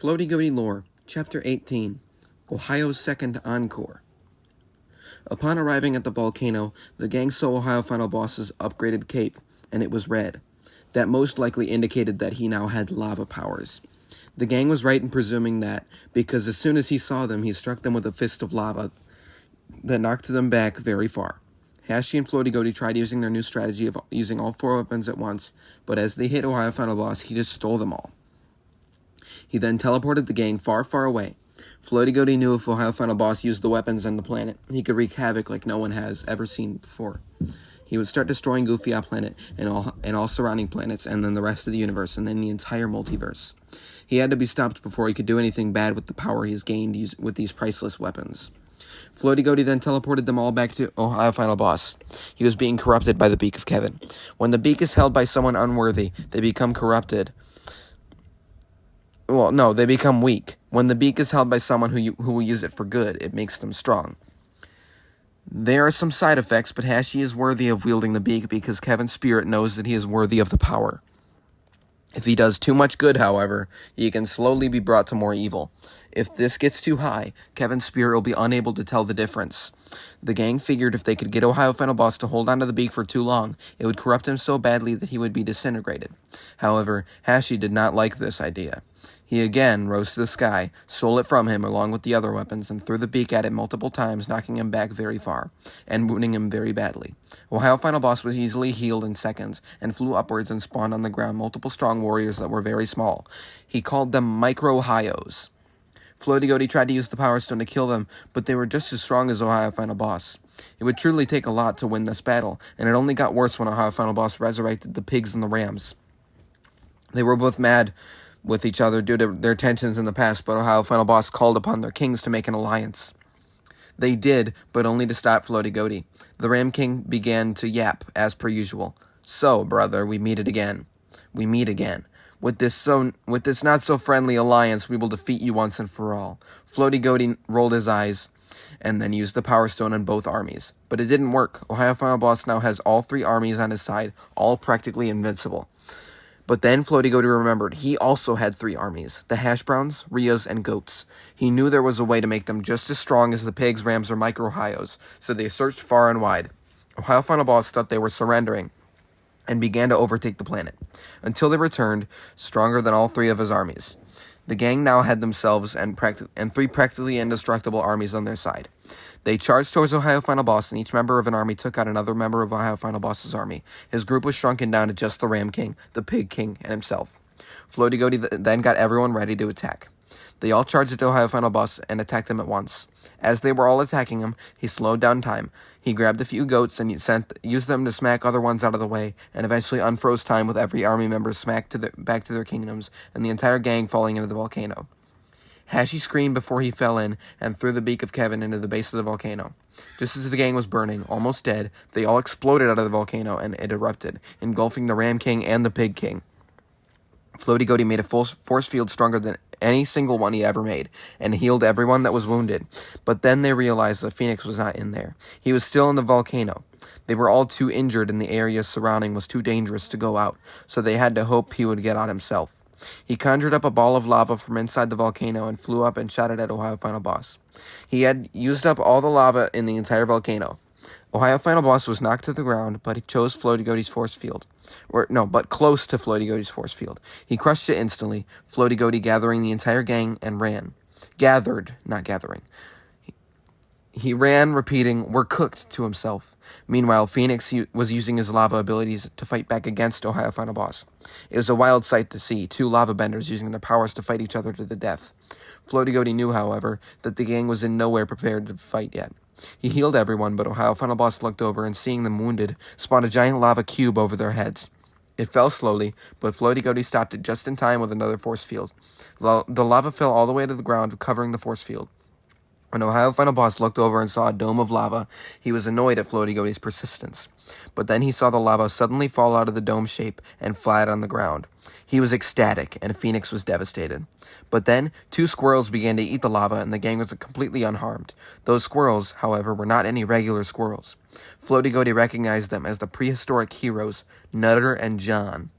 Floaty Goaty Lore, Chapter 18, Ohio's Second Encore. Upon arriving at the volcano, the gang saw Ohio Final Boss's upgraded cape, and it was red. That most likely indicated that he now had lava powers. The gang was right in presuming that, because as soon as he saw them, he struck them with a fist of lava that knocked them back very far. Hashi and Floaty Goaty tried using their new strategy of using all four weapons at once, but as they hit Ohio Final Boss, he just stole them all. He then teleported the gang far, far away. Floaty Goaty knew if Ohio Final Boss used the weapons on the planet, he could wreak havoc like no one has ever seen before. He would start destroying Goofy Planet and all surrounding planets, and then the rest of the universe, and then the entire multiverse. He had to be stopped before he could do anything bad with the power he has gained with these priceless weapons. Floaty Goaty then teleported them all back to Ohio Final Boss. He was being corrupted by the beak of Kevin. When the beak is held by someone unworthy, they become corrupted. Well, no, they become weak. When the beak is held by someone who will use it for good, it makes them strong. There are some side effects, but Hashi is worthy of wielding the beak because Kevin's spirit knows that he is worthy of the power. If he does too much good, however, he can slowly be brought to more evil. If this gets too high, Kevin's spirit will be unable to tell the difference. The gang figured if they could get Ohio Final Boss to hold onto the beak for too long, it would corrupt him so badly that he would be disintegrated. However, Hashi did not like this idea. He again rose to the sky, stole it from him along with the other weapons, and threw the beak at him multiple times, knocking him back very far, and wounding him very badly. Ohio Final Boss was easily healed in seconds, and flew upwards and spawned on the ground multiple strong warriors that were very small. He called them Micro-Hios. Floaty Goaty tried to use the Power Stone to kill them, but they were just as strong as Ohio Final Boss. It would truly take a lot to win this battle, and it only got worse when Ohio Final Boss resurrected the pigs and the rams. They were both mad with each other due to their tensions in the past, but Ohio Final Boss called upon their kings to make an alliance. They did, but only to stop Floaty Goaty. The Ram King began to yap, as per usual. "So, brother, we meet again. With this not-so-friendly alliance, we will defeat you once and for all." Floaty Goaty rolled his eyes, and then used the Power Stone on both armies. But it didn't work. Ohio Final Boss now has all three armies on his side, all practically invincible. But then Floaty Goaty remembered he also had three armies, the Hash Browns, Rias, and Goats. He knew there was a way to make them just as strong as the pigs, rams, or Micro-Hios, so they searched far and wide. Ohio Final Boss thought they were surrendering, and began to overtake the planet, until they returned, stronger than all three of his armies. The gang now had themselves and three practically indestructible armies on their side. They charged towards Ohio Final Boss, and each member of an army took out another member of Ohio Final Boss's army. His group was shrunken down to just the Ram King, the Pig King, and himself. Floaty Goaty then got everyone ready to attack. They all charged at Ohio Final Boss and attacked him at once. As they were all attacking him, he slowed down time. He grabbed a few goats and used them to smack other ones out of the way, and eventually unfroze time with every army member smacked back to their kingdoms, and the entire gang falling into the volcano. Hashi screamed before he fell in, and threw the beak of Kevin into the base of the volcano. Just as the gang was burning, almost dead, they all exploded out of the volcano, and it erupted, engulfing the Ram King and the Pig King. Floaty Goaty made a force field stronger than any single one he ever made, and healed everyone that was wounded. But then they realized that Phoenix was not in there. He was still in the volcano. They were all too injured, and the area surrounding was too dangerous to go out, so they had to hope he would get out himself. He conjured up a ball of lava from inside the volcano and flew up and shot it at Ohio Final Boss. He had used up all the lava in the entire volcano. Ohio Final Boss was knocked to the ground, but he chose Floaty Goaty's force field. But close to Floaty Goaty's force field. He crushed it instantly, Floaty Goaty gathering the entire gang and ran. Gathered, not gathering. He ran, repeating, "We're cooked," to himself. Meanwhile, Phoenix was using his lava abilities to fight back against Ohio Final Boss. It was a wild sight to see, two lava benders using their powers to fight each other to the death. Floaty Goaty knew, however, that the gang was in nowhere prepared to fight yet. He healed everyone, but Ohio Final Boss looked over and, seeing them wounded, spawned a giant lava cube over their heads. It fell slowly, but Floaty Goaty stopped it just in time with another force field. The lava fell all the way to the ground, covering the force field. When Ohio Final Boss looked over and saw a dome of lava, he was annoyed at Floaty Goaty's persistence. But then he saw the lava suddenly fall out of the dome shape and flat on the ground. He was ecstatic, and Phoenix was devastated. But then, two squirrels began to eat the lava, and the gang was completely unharmed. Those squirrels, however, were not any regular squirrels. Floaty Goaty recognized them as the prehistoric heroes, Nutter and John.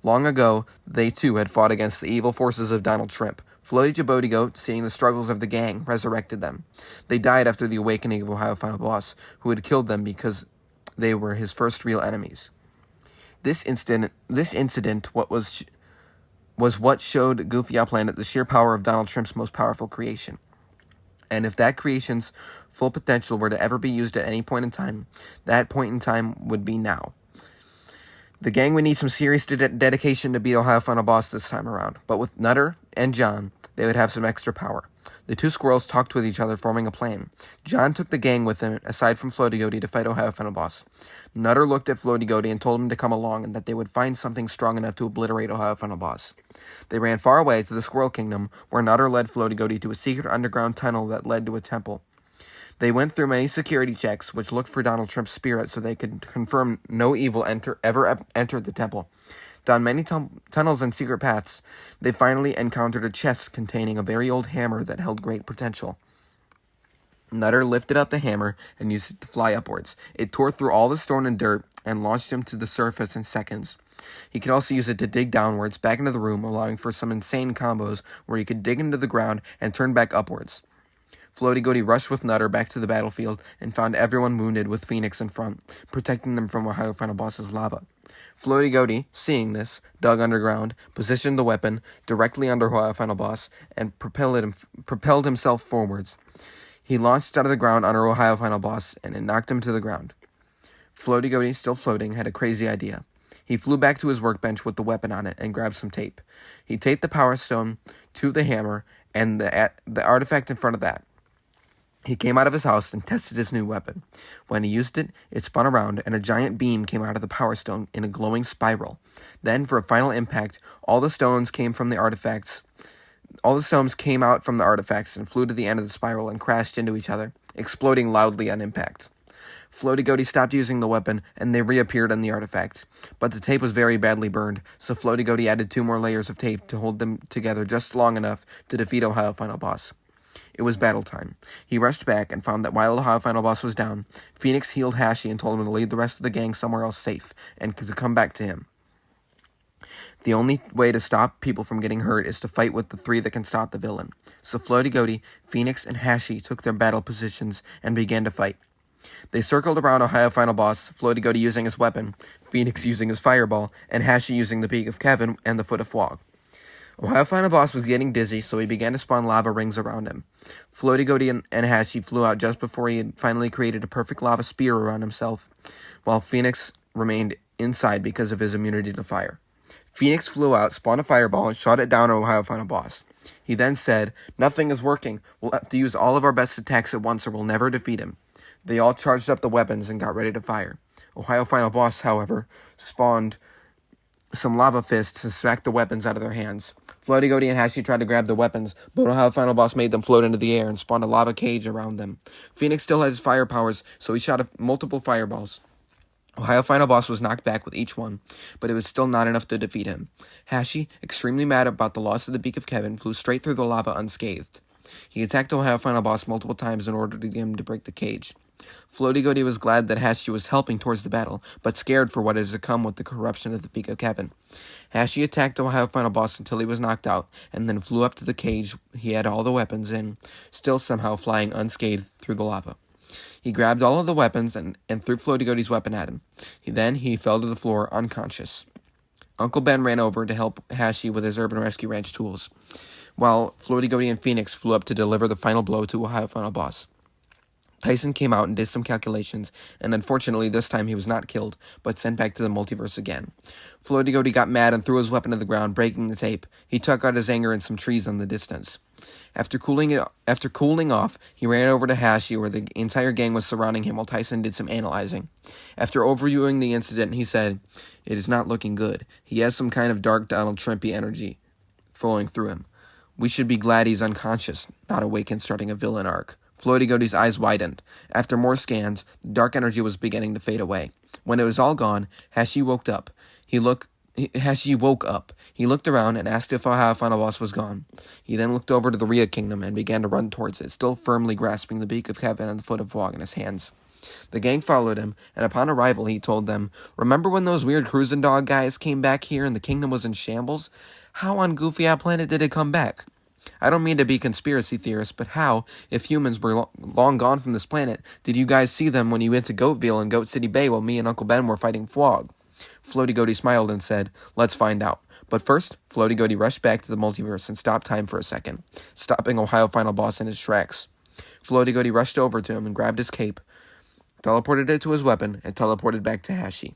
Long ago, they too had fought against the evil forces of Donald Shrimp. Floaty Goaty, seeing the struggles of the gang, resurrected them. They died after the awakening of Ohio Final Boss, who had killed them because they were his first real enemies. This incident was what showed Goofy Planet the sheer power of Donald Trump's most powerful creation. And if that creation's full potential were to ever be used at any point in time, that point in time would be now. The gang would need some serious dedication to beat Ohio Final Boss this time around, but with Nutter and John, they would have some extra power. The two squirrels talked with each other, forming a plan. John took the gang with him, aside from Floaty Goaty, to fight Ohio Final Boss. Nutter looked at Floaty Goaty and told him to come along, and that they would find something strong enough to obliterate Ohio Final Boss. They ran far away to the Squirrel Kingdom, where Nutter led Floaty Goaty to a secret underground tunnel that led to a temple. They went through many security checks, which looked for Donald Trump's spirit so they could confirm no evil ever entered the temple. Down many tunnels and secret paths, they finally encountered a chest containing a very old hammer that held great potential. Nutter lifted up the hammer and used it to fly upwards. It tore through all the stone and dirt and launched him to the surface in seconds. He could also use it to dig downwards back into the room, allowing for some insane combos where he could dig into the ground and turn back upwards. Floaty Goaty rushed with Nutter back to the battlefield and found everyone wounded with Phoenix in front, protecting them from Ohio Final Boss's lava. Floaty Goaty, seeing this, dug underground, positioned the weapon directly under Ohio Final Boss, and propelled himself forwards. He launched out of the ground under Ohio Final Boss, and it knocked him to the ground. Floaty Goaty, still floating, had a crazy idea. He flew back to his workbench with the weapon on it and grabbed some tape. He taped the Power Stone to the hammer and the artifact in front of that. He came out of his house and tested his new weapon. When he used it, it spun around, and a giant beam came out of the Power Stone in a glowing spiral. Then, for a final impact, all the stones came out from the artifacts and flew to the end of the spiral and crashed into each other, exploding loudly on impact. Floaty Goaty stopped using the weapon, and they reappeared on the artifact. But the tape was very badly burned, so Floaty Goaty added 2 more layers of tape to hold them together just long enough to defeat Ohio Final Boss. It was battle time. He rushed back and found that while Ohio Final Boss was down, Phoenix healed Hashi and told him to lead the rest of the gang somewhere else safe, and to come back to him. The only way to stop people from getting hurt is to fight with the 3 that can stop the villain. So Floaty Goaty, Phoenix, and Hashi took their battle positions and began to fight. They circled around Ohio Final Boss, Floaty Goaty using his weapon, Phoenix using his fireball, and Hashi using the Beak of Kevin and the Foot of Fog. Ohio Final Boss was getting dizzy, so he began to spawn lava rings around him. Floaty Goaty and Hashi flew out just before he had finally created a perfect lava spear around himself, while Phoenix remained inside because of his immunity to fire. Phoenix flew out, spawned a fireball, and shot it down at Ohio Final Boss. He then said, "Nothing is working. We'll have to use all of our best attacks at once or we'll never defeat him." They all charged up the weapons and got ready to fire. Ohio Final Boss, however, spawned some lava fists and smacked the weapons out of their hands. Floaty Goaty and Hashi tried to grab the weapons, but Ohio Final Boss made them float into the air and spawned a lava cage around them. Phoenix still had his fire powers, so he shot multiple fireballs. Ohio Final Boss was knocked back with each one, but it was still not enough to defeat him. Hashi, extremely mad about the loss of the Beak of Kevin, flew straight through the lava unscathed. He attacked Ohio Final Boss multiple times in order to get him to break the cage. Floaty Goaty was glad that Hashi was helping towards the battle, but scared for what is to come with the corruption of the Beak of Kevin. Hashi attacked Ohio Final Boss until he was knocked out, and then flew up to the cage he had all the weapons in, still somehow flying unscathed through the lava. He grabbed all of the weapons and threw Floaty Goaty's weapon at him. He fell to the floor unconscious. Uncle Ben ran over to help Hashi with his Urban Rescue Ranch tools, while Floaty Goaty and Phoenix flew up to deliver the final blow to Ohio Final Boss. Tyson came out and did some calculations, and unfortunately this time he was not killed, but sent back to the multiverse again. Floaty Goaty got mad and threw his weapon to the ground, breaking the tape. He took out his anger in some trees in the distance. After cooling off, he ran over to Hashi, where the entire gang was surrounding him while Tyson did some analyzing. After overviewing the incident, he said, "It is not looking good. He has some kind of dark Donald Trumpy energy flowing through him. We should be glad he's unconscious, not awake and starting a villain arc." Floaty Goaty's eyes widened. After more scans, the dark energy was beginning to fade away. When it was all gone, Hashi woke up. He looked around and asked if Ohio Final Boss was gone. He then looked over to the Rhea Kingdom and began to run towards it, still firmly grasping the Beak of Kevin and the Foot of Fog in his hands. The gang followed him, and upon arrival he told them, "Remember when those weird cruising dog guys came back here and the kingdom was in shambles? How on Goofy Planet did it come back?" I don't mean to be conspiracy theorist, but how, if humans were long gone from this planet, did you guys see them when you went to Goatville and Goat City Bay while me and Uncle Ben were fighting Fwog? Floaty Goaty smiled and said, let's find out. But first, Floaty Goaty rushed back to the multiverse and stopped time for a second, stopping Ohio Final Boss in his tracks. Floaty Goaty rushed over to him and grabbed his cape, teleported it to his weapon, and teleported back to Hashi.